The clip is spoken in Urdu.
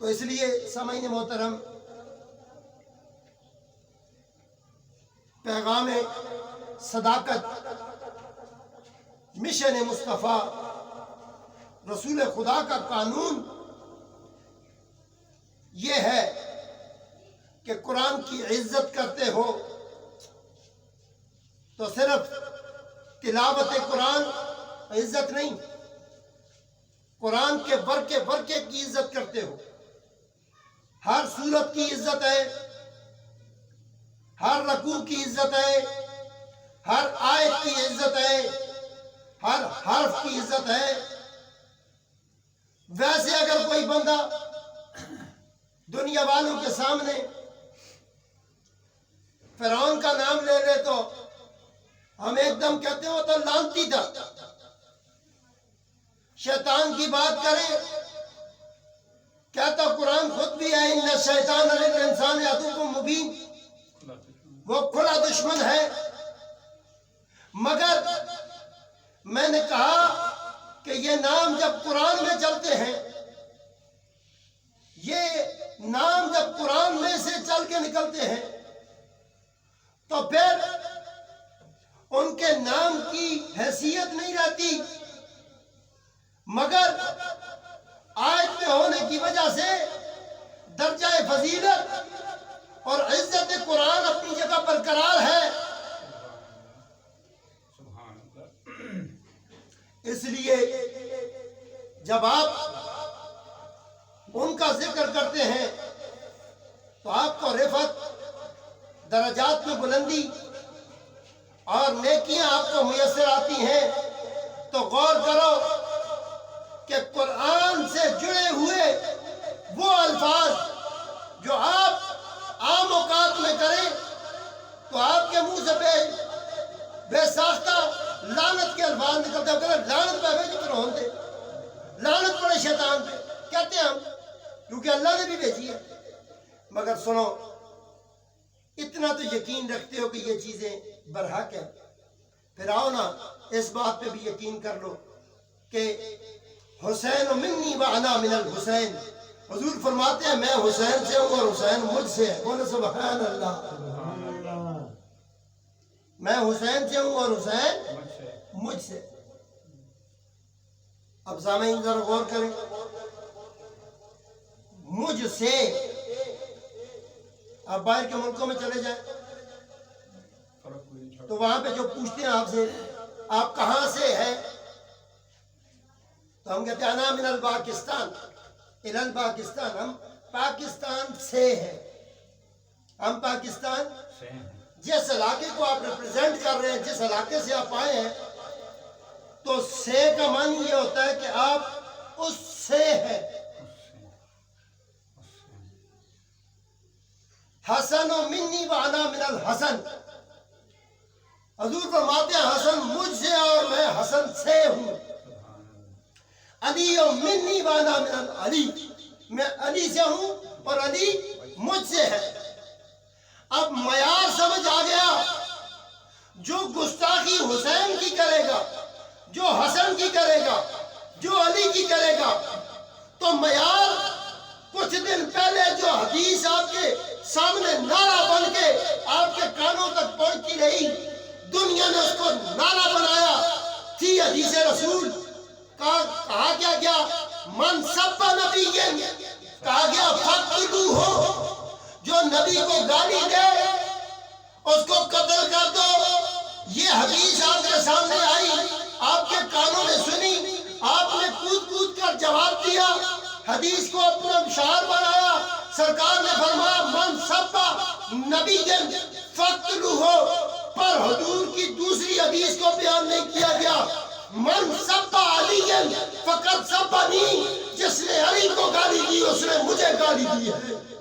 تو اس لیے سامعین محترم، پیغام صداقت، مشن مصطفیٰ، رسول خدا کا قانون یہ ہے کہ قرآن کی عزت کرتے ہو تو صرف تلاوت قرآن عزت نہیں، قرآن کے ورقے ورقے کی عزت کرتے ہو، ہر سورت کی عزت ہے، ہر رکوع کی عزت ہے، ہر آیت کی عزت ہے، ہر حرف کی عزت ہے۔ ویسے اگر کوئی بندہ دنیا والوں کے سامنے فرعون کا نام لے لے تو ہم ایک دم کہتے ہیں وہ تو لعنتی تھا، شیطان کی بات کریں کہتا قرآن خود بھی ہے، ان الشیطان للانسان عدو مبین، وہ کھلا دشمن ہے۔ مگر میں نے کہا کہ یہ نام جب قرآن میں چلتے ہیں، یہ نام جب قرآن میں سے چل کے نکلتے ہیں تو پھر ان کے نام کی حیثیت نہیں رہتی، مگر آیت میں ہونے کی وجہ سے درجہ فضیلت اور عزت قرآن اپنی جگہ پر قرار ہے۔ اس لیے جب آپ ان کا ذکر کرتے ہیں تو آپ کو رفعت، درجات میں بلندی اور نیکیاں آپ کو میسر آتی ہیں۔ تو غور کرو کہ قرآن سے جڑے ہوئے وہ الفاظ جو آپ عام اوقات میں کریں تو آپ کے منہ سے بے ساختہ لعنت کے الفاظ نکلتے ہیں، کہ لعنت پہ بھیجی فرعون دے، لعنت پڑے شیطان پہ، کہتے ہیں ہم، کیونکہ اللہ نے بھی بھیجی ہے۔ مگر سنو، اتنا تو یقین رکھتے ہو کہ یہ چیزیں برحق ہیں، پھر آؤ نا اس بات پہ بھی یقین کر لو کہ حسین منی و انا من الحسین، حضور فرماتے ہیں میں حسین سے ہوں اور حسین مجھ سے ہے۔ بولو سبحان اللہ۔ میں حسین سے ہوں اور حسین مجھ سے۔ اب سامعین ذرا غور کریں، مجھ سے، آپ باہر کے ملکوں میں چلے جائیں تو وہاں پہ جو پوچھتے ہیں آپ سے آپ کہاں سے ہیں تو ہم کہتے ہیں انا من الپاکستان، الی الپاکستان، ہم پاکستان سے ہیں، ہم پاکستان سے ہیں۔ جس علاقے کو آپ ریپرزینٹ کر رہے ہیں، جس علاقے سے آپ آئے ہیں، تو سے کا معنی یہ ہوتا ہے کہ آپ اس سے ہیں۔ حسن و منی و انا من الحسن، حضور فرماتے ہیں حسن مجھ سے اور میں حسن سے ہوں۔ علی و منی و انا من العلی، میں علی سے ہوں اور علی مجھ سے ہے۔ اب معیار سمجھ آ گیا، جو گستاخی حسین کی کرے گا، جو حسن کی کرے گا، جو علی کی کرے گا، تو معیار کچھ دن پہلے جو حدیث آپ کے سامنے نعرہ بن کے آپ کے کانوں تک پہنچتی رہی، دنیا نے اس کو نعرہ بنایا تھی حدیث رسول، کہا کیا گیا من سب نبی، کہا گیا فقتلوہ، جو نبی کو گالی دے اس کو قتل کر دو۔ یہ حدیث آپ کے سامنے آئی، آپ کے کانوں نے سنی، آپ نے کود کود کر جواب دیا، حدیث کو اپنا شعار بنایا۔ سرکار نے فرمایا من سب نبی فقتلوہ، پر حضور کی دوسری حدیث کو بیان نہیں کیا گیا، من سب علی فقط سبنی، جس نے علی کو گالی دی اس نے مجھے گالی دی ہے۔